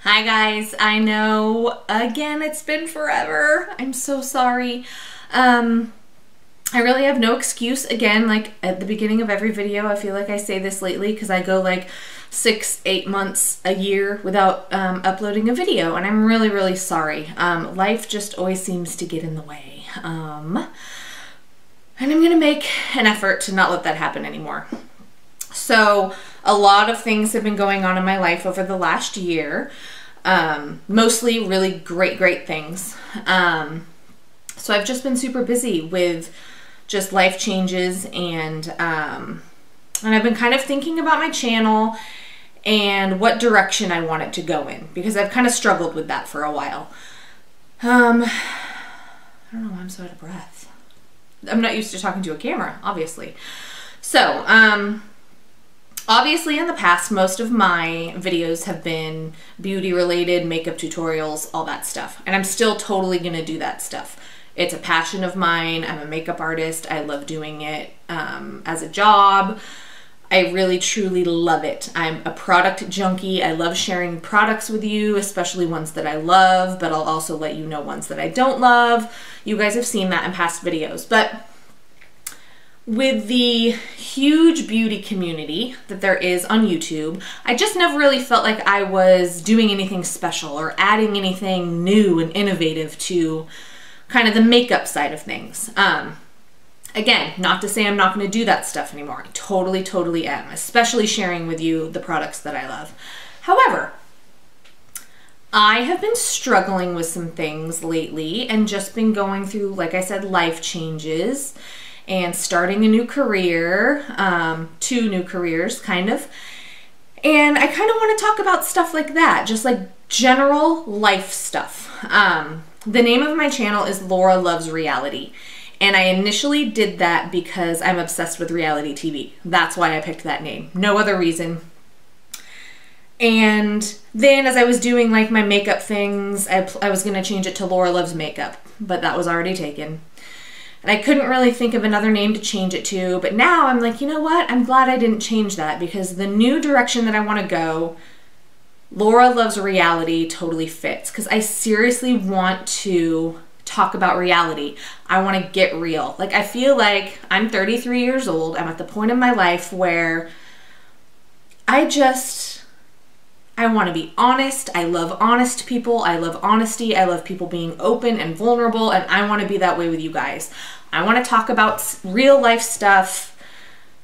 Hi guys, I know, again, it's been forever. I'm so sorry. I really have no excuse. Again, like at the beginning of every video, I feel like I say this lately because I go like 6-8 months a year without uploading a video, and I'm really sorry. Life just always seems to get in the way. And I'm gonna make an effort to not let that happen anymore. So a lot of things have been going on in my life over the last year, mostly really great things. So I've just been super busy with just life changes, and I've been kind of thinking about my channel and what direction I want it to go in, because I've kind of struggled with that for a while. I don't know why I'm so out of breath. I'm not used to talking to a camera, obviously. So, obviously in the past, most of my videos have been beauty related, makeup tutorials, all that stuff. And I'm still totally gonna do that stuff. It's a passion of mine. I'm a makeup artist. I love doing it as a job. I really truly love it. I'm a product junkie. I love sharing products with you, especially ones that I love, but I'll also let you know ones that I don't love. You guys have seen that in past videos. But with the huge beauty community that there is on YouTube, I just never really felt like I was doing anything special or adding anything new and innovative to kind of the makeup side of things. Again, not to say I'm not going to do that stuff anymore. I totally am, especially sharing with you the products that I love. However, I have been struggling with some things lately and just been going through, like I said, life changes and starting a new career, 2 new careers, kind of. And I kind of want to talk about stuff like that, just like general life stuff. The name of my channel is Laura Loves Reality. And I initially did that because I'm obsessed with reality TV. That's why I picked that name. No other reason. And then as I was doing like my makeup things, I was going to change it to Laura Loves Makeup, but that was already taken. And I couldn't really think of another name to change it to, but now I'm like, you know what? I'm glad I didn't change that, because the new direction that I want to go, Laura Loves Reality, totally fits, because I seriously want to talk about reality. I want to get real. Like, I feel like I'm 33 years old. I'm at the point in my life where I want to be honest. I love honest people. I love honesty. I love people being open and vulnerable, and I want to be that way with you guys. I want to talk about real life stuff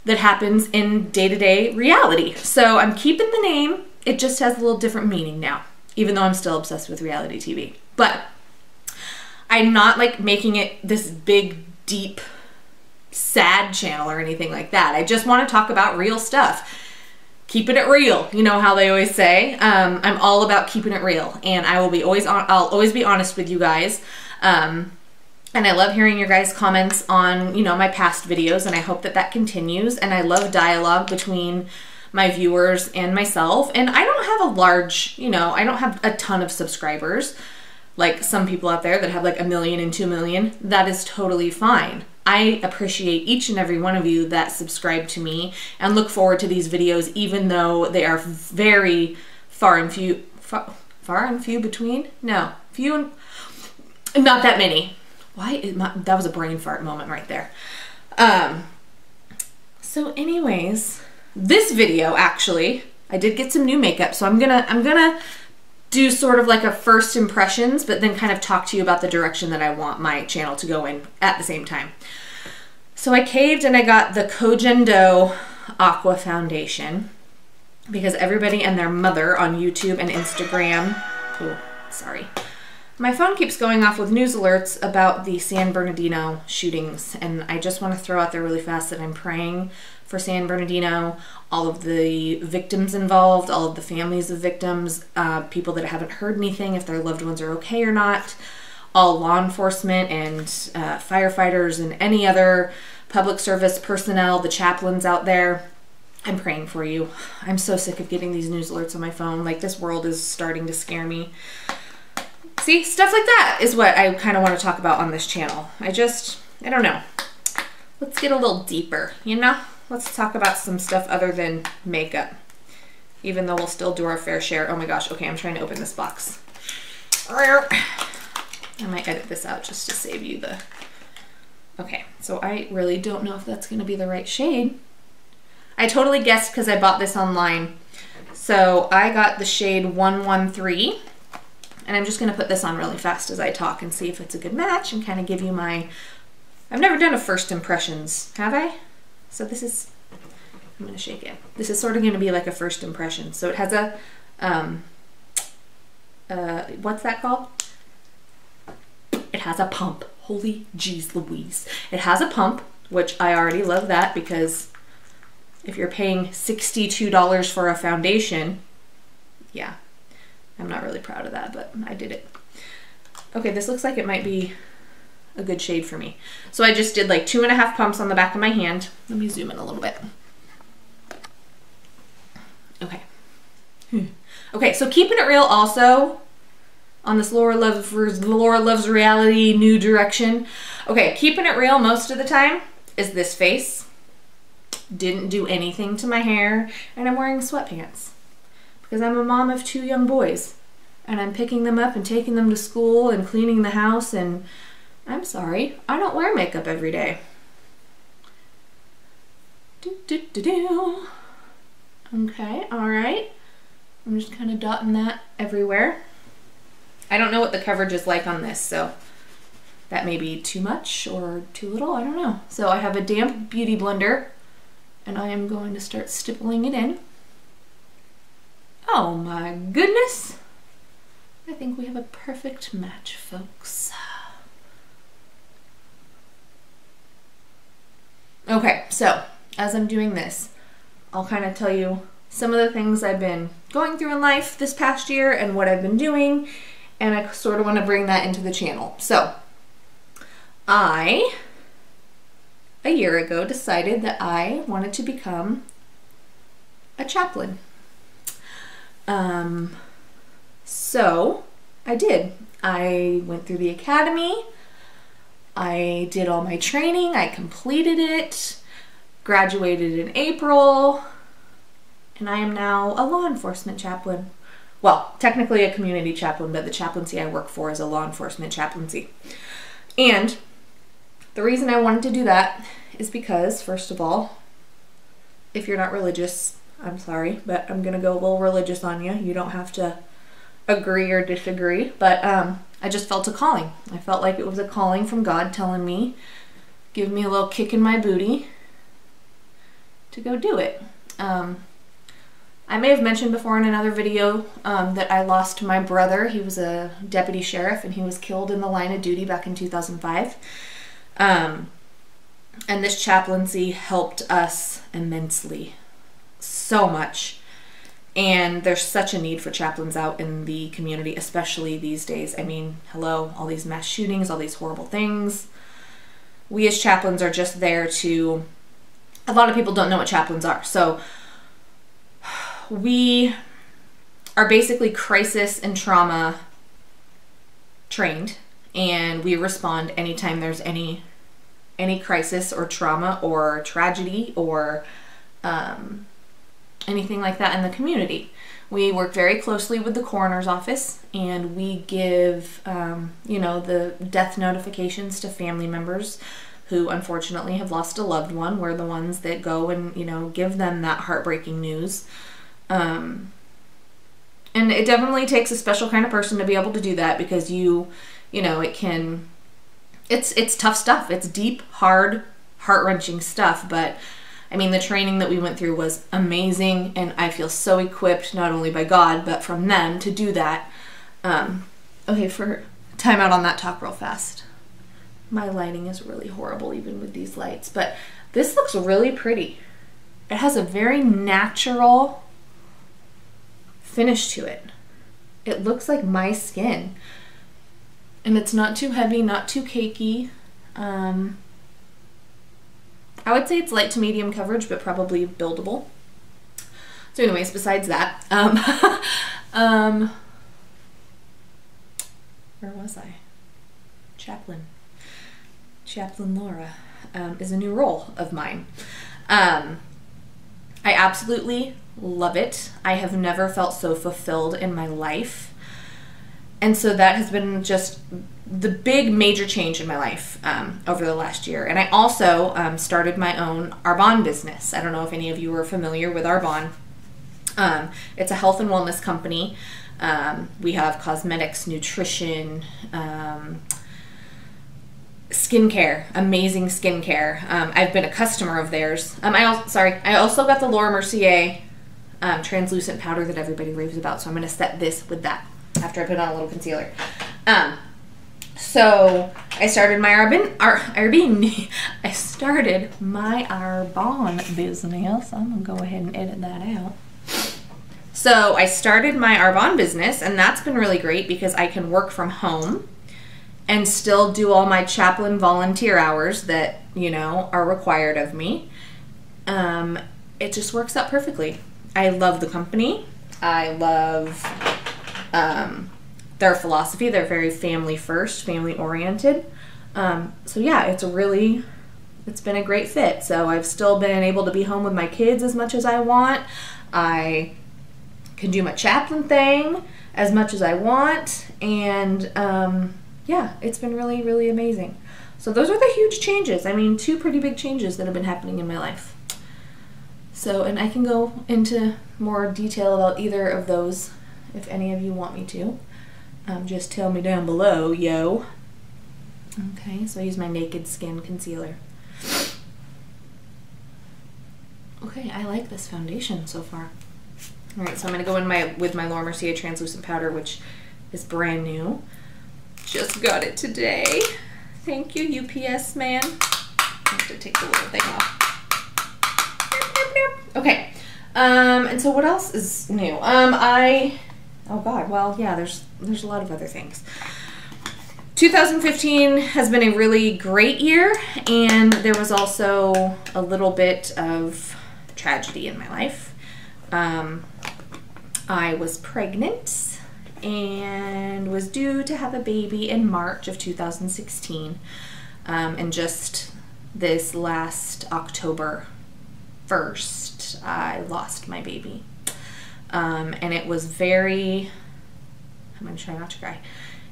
that happens in day-to-day reality. So I'm keeping the name. It just has a little different meaning now, even though I'm still obsessed with reality TV. But I'm not like making it this big, deep, sad channel or anything like that. I just want to talk about real stuff. Keeping it real, you know how they always say. I'm all about keeping it real, and I'll always be honest with you guys. And I love hearing your guys' comments on, you know, my past videos, and I hope that that continues. And I love dialogue between my viewers and myself. And I don't have a large, you know, I don't have a ton of subscribers like some people out there that have like 1 million and 2 million. That is totally fine. I appreciate each and every one of you that subscribe to me and look forward to these videos, even though they are very far and few between? No, few and not that many. That was a brain fart moment right there. So anyways, this video, actually, I did get some new makeup, so I'm gonna do sort of like a first impressions, but then kind of talk to you about the direction that I want my channel to go in at the same time. So I caved and I got the Kojendo Aqua Foundation, because everybody and their mother on YouTube and Instagram, oh, sorry. My phone keeps going off with news alerts about the San Bernardino shootings, and I just want to throw out there really fast that I'm praying for San Bernardino, all of the victims involved, all of the families of victims, people that haven't heard anything, if their loved ones are okay or not, all law enforcement and firefighters and any other public service personnel, the chaplains out there. I'm praying for you. I'm so sick of getting these news alerts on my phone. Like, this world is starting to scare me. See, stuff like that is what I kind of want to talk about on this channel. I don't know. Let's get a little deeper, you know? Let's talk about some stuff other than makeup. even though we'll still do our fair share. Oh my gosh, okay, I'm trying to open this box. I might edit this out just to save you the... Okay, so I really don't know if that's gonna be the right shade. I totally guessed because I bought this online. So I got the shade 113, and I'm just gonna put this on really fast as I talk and see if it's a good match and kind of give you my... I've never done a first impressions, have I? So this is... I'm gonna shake it. This is sort of gonna be like a first impression. So it has a, what's that called? It has a pump. Holy jeez Louise. It has a pump, which I already love that because if you're paying $62 for a foundation, yeah, I'm not really proud of that, but I did it. Okay, this looks like it might be a good shade for me. So I just did like 2.5 pumps on the back of my hand. Let me zoom in a little bit. Okay. Okay, so keeping it real also on this Laura Loves Reality new direction. Okay, keeping it real most of the time is this face. Didn't do anything to my hair, and I'm wearing sweatpants because I'm a mom of 2 young boys and I'm picking them up and taking them to school and cleaning the house, and I'm sorry, I don't wear makeup every day. Okay, all right. I'm just kind of dotting that everywhere. I don't know what the coverage is like on this, so that may be too much or too little, I don't know. So I have a damp beauty blender, and I am going to start stippling it in. Oh my goodness. I think we have a perfect match, folks. Okay, so as I'm doing this, I'll kind of tell you some of the things I've been going through in life this past year and what I've been doing, and I sort of want to bring that into the channel. So a year ago, decided that I wanted to become a chaplain. So I did. I went through the academy. I did all my training. I completed it, graduated in April, and I am now a law enforcement chaplain. Well, technically a community chaplain, but the chaplaincy I work for is a law enforcement chaplaincy. And the reason I wanted to do that is because, first of all, if you're not religious, I'm sorry, but I'm gonna go a little religious on you. You don't have to agree or disagree, but I just felt a calling. I felt like it was a calling from God telling me, give me a little kick in my booty to go do it. I may have mentioned before in another video that I lost my brother. He was a deputy sheriff and he was killed in the line of duty back in 2005. And this chaplaincy helped us immensely, so much. And there's such a need for chaplains out in the community, especially these days. I mean, hello, all these mass shootings, all these horrible things. We as chaplains are just there to, a lot of people don't know what chaplains are. So we are basically crisis and trauma trained, and we respond anytime there's any crisis or trauma or tragedy or anything like that in the community. We work very closely with the coroner's office, and we give, you know, the death notifications to family members who unfortunately have lost a loved one. We're the ones that go and, you know, give them that heartbreaking news. And it definitely takes a special kind of person to be able to do that, because you know, it's tough stuff. It's deep, hard, heart-wrenching stuff, but I mean, the training that we went through was amazing, and I feel so equipped, not only by God, but from them to do that. Okay, for time out on that talk real fast. My lighting is really horrible even with these lights, but this looks really pretty. It has a very natural finish to it. It looks like my skin, and it's not too heavy, not too cakey. I would say it's light to medium coverage, but probably buildable. So anyways, besides that, where was I? Chaplain Laura is a new role of mine. I absolutely love it. I have never felt so fulfilled in my life. And so that has been just the big major change in my life over the last year. And I also started my own Arbonne business. I don't know if any of you are familiar with Arbonne. It's a health and wellness company. We have cosmetics, nutrition, skincare, amazing skincare. I've been a customer of theirs. I also got the Laura Mercier translucent powder that everybody raves about. So I'm going to set this with that after I put on a little concealer. So I started my I started my Arbonne business. I'm going to go ahead and edit that out. So I started my Arbonne business, and that's been really great because I can work from home and still do all my chaplain volunteer hours that, you know, are required of me. It just works out perfectly. I love the company. I love their philosophy. They're very family first, family oriented. So yeah, it's been a great fit. So I've still been able to be home with my kids as much as I want. I can do my chaplain thing as much as I want. And yeah, it's been really, really amazing. So those are the huge changes. I mean, 2 pretty big changes that have been happening in my life. So, and I can go into more detail about either of those if any of you want me to. Just tell me down below, yo. Okay, so I use my Naked Skin concealer. Okay, I like this foundation so far. All right, so I'm gonna go in with my Laura Mercier translucent powder, which is brand new. Just got it today. Thank you, UPS man. I have to take the little thing off. Okay, and so what else is new? Oh God, well, yeah, there's a lot of other things. 2015 has been a really great year, and there was also a little bit of tragedy in my life. I was pregnant and was due to have a baby in March of 2016, and just this last October 1st, I lost my baby. And it was I'm gonna try not to cry.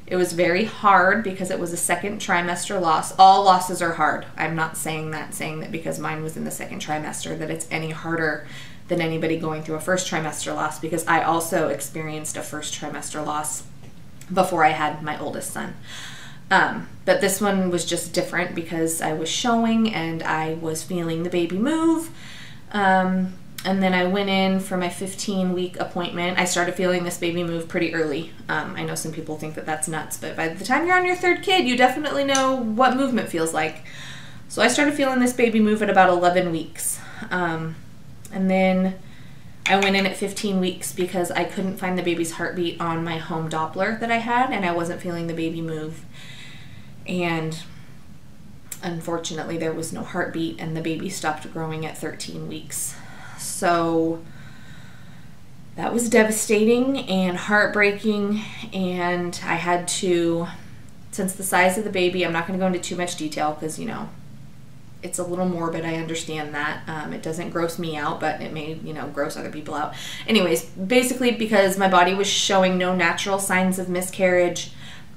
It was very hard because it was a 2nd trimester loss. All losses are hard. I'm not saying that because mine was in the 2nd trimester that it's any harder than anybody going through a 1st trimester loss, because I also experienced a 1st trimester loss before I had my oldest son. But this one was just different because I was showing and I was feeling the baby move. And then I went in for my 15-week appointment. I started feeling this baby move pretty early. I know some people think that that's nuts, but by the time you're on your 3rd kid, you definitely know what movement feels like. So I started feeling this baby move at about 11 weeks. And then I went in at 15 weeks because I couldn't find the baby's heartbeat on my home Doppler that I had, and I wasn't feeling the baby move. And unfortunately, there was no heartbeat, and the baby stopped growing at 13 weeks. So that was devastating and heartbreaking, and I had to, since the size of the baby, I'm not going to go into too much detail because, you know, it's a little morbid, I understand that. It doesn't gross me out, but it may, you know, gross other people out. Anyways, basically because my body was showing no natural signs of miscarriage,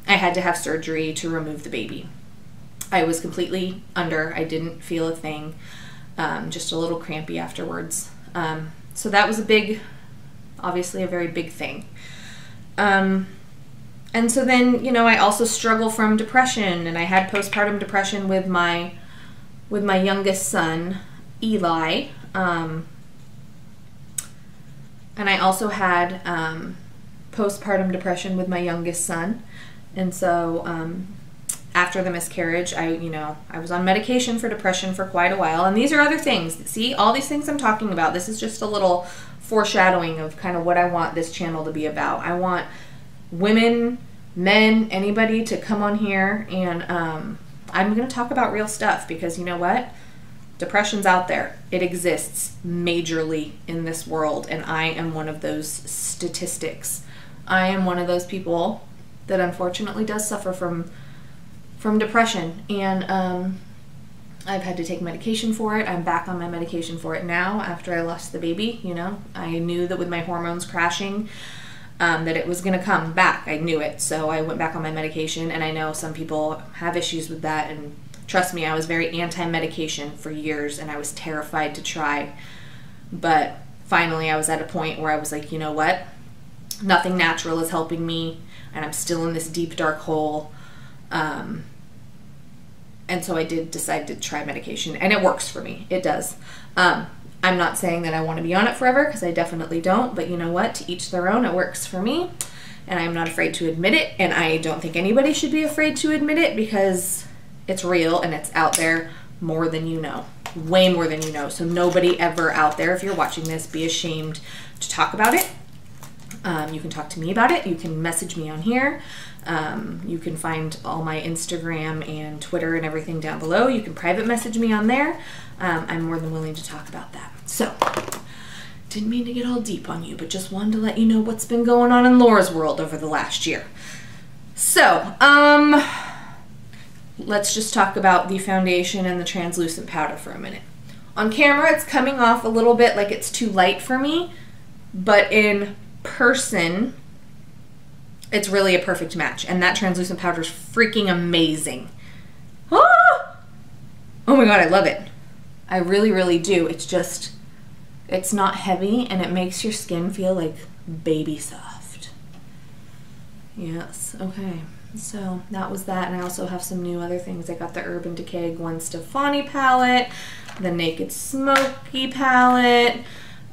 I had to have surgery to remove the baby. I was completely under. I didn't feel a thing, just a little crampy afterwards. So that was obviously a very big thing. And so then, you know, I also struggle from depression, and I had postpartum depression with my youngest son, Eli. And I also had postpartum depression with my youngest son. And so after the miscarriage, I was on medication for depression for quite a while. And these are other things. See, all these things I'm talking about, this is just a little foreshadowing of kind of what I want this channel to be about. I want women, men, anybody to come on here, and I'm going to talk about real stuff because, you know what? Depression's out there. It exists majorly in this world, and I am one of those statistics. I am one of those people that unfortunately does suffer from depression, and I've had to take medication for it. I'm back on my medication for it now after I lost the baby, you know. I knew that with my hormones crashing, that it was going to come back. I knew it. So I went back on my medication, and I know some people have issues with that. And trust me, I was very anti-medication for years, and I was terrified to try. But finally, I was at a point where I was like, you know what? Nothing natural is helping me, and I'm still in this deep, dark hole. And so I did decide to try medication, and it works for me. It does. I'm not saying that I want to be on it forever, because I definitely don't, but you know what? To each their own. It works for me, and I'm not afraid to admit it, and I don't think anybody should be afraid to admit it, because it's real and it's out there more than you know. Way more than you know. So nobody ever out there, if you're watching this, be ashamed to talk about it. You can talk to me about it. You can message me on here. You can find all my Instagram and Twitter and everything down below. You can private message me on there. I'm more than willing to talk about that. So, didn't mean to get all deep on you, but just wanted to let you know what's been going on in Laura's world over the last year. So, let's just talk about the foundation and the translucent powder for a minute. On camera, it's coming off a little bit like it's too light for me, but in person, it's really a perfect match, and that translucent powder is freaking amazing. Ah! Oh my god, I love it. I really, really do. It's just, it's not heavy, and it makes your skin feel like baby soft. Yes, okay. So that was that, and I also have some new other things. I got the Urban Decay Gwen Stefani palette, the Naked Smoky palette.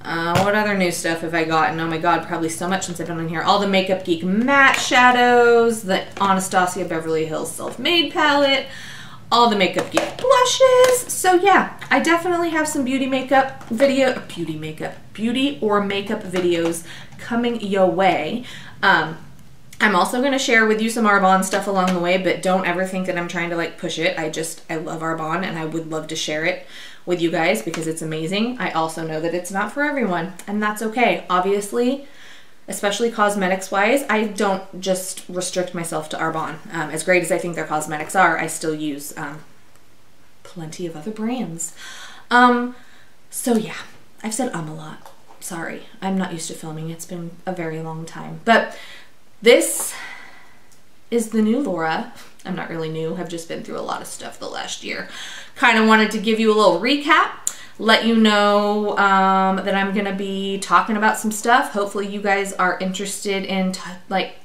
What other new stuff have I gotten? Oh my god, probably so much since I've been on here. All the Makeup Geek matte shadows, the Anastasia Beverly Hills Self-Made palette, all the Makeup Geek blushes. So yeah, I definitely have some beauty or makeup videos coming your way. I'm also going to share with you some Arbonne stuff along the way, but don't ever think that I'm trying to like push it. I love Arbonne, and I would love to share it with you guys because it's amazing. I also know that it's not for everyone, and that's okay. Obviously, especially cosmetics wise, I don't just restrict myself to Arbonne. As great as I think their cosmetics are, I still use plenty of other brands. So yeah, I've said a lot. Sorry, I'm not used to filming. It's been a very long time, but this is the new Laura. I'm not really new. I've just been through a lot of stuff the last year. Kind of wanted to give you a little recap, let you know that I'm going to be talking about some stuff. Hopefully you guys are interested in, like,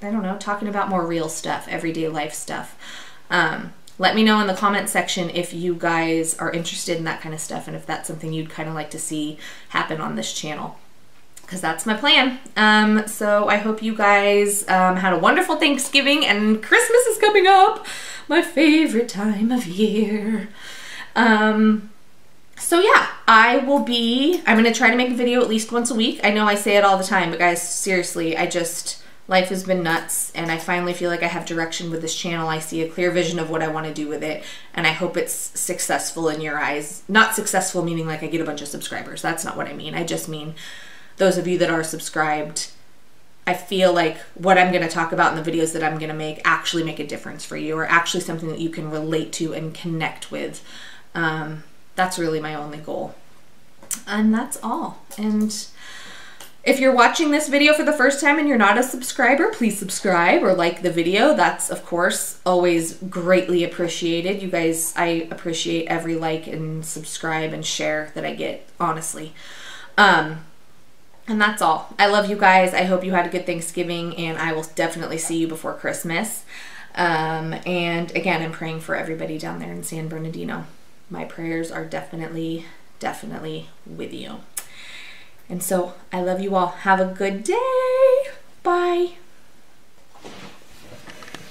I don't know, talking about more real stuff, everyday life stuff. Let me know in the comment section if you guys are interested in that kind of stuff and if that's something you'd kind of like to see happen on this channel, because that's my plan. So I hope you guys had a wonderful Thanksgiving, and Christmas is coming up, my favorite time of year. So yeah, I'm gonna try to make a video at least once a week. I know I say it all the time, but guys, seriously, life has been nuts, and I finally feel like I have direction with this channel. I see a clear vision of what I want to do with it, and I hope it's successful in your eyes. Not successful meaning like I get a bunch of subscribers. That's not what I mean. I just mean those of you that are subscribed, I feel like what I'm going to talk about in the videos that I'm going to make actually make a difference for you, or actually something that you can relate to and connect with. That's really my only goal. And that's all. And if you're watching this video for the first time and you're not a subscriber, please subscribe or like the video. That's, of course, always greatly appreciated. You guys, I appreciate every like and subscribe and share that I get, honestly. And that's all. I love you guys. I hope you had a good Thanksgiving, and I will definitely see you before Christmas. And again, I'm praying for everybody down there in San Bernardino. My prayers are definitely with you. And so I love you all. Have a good day. Bye.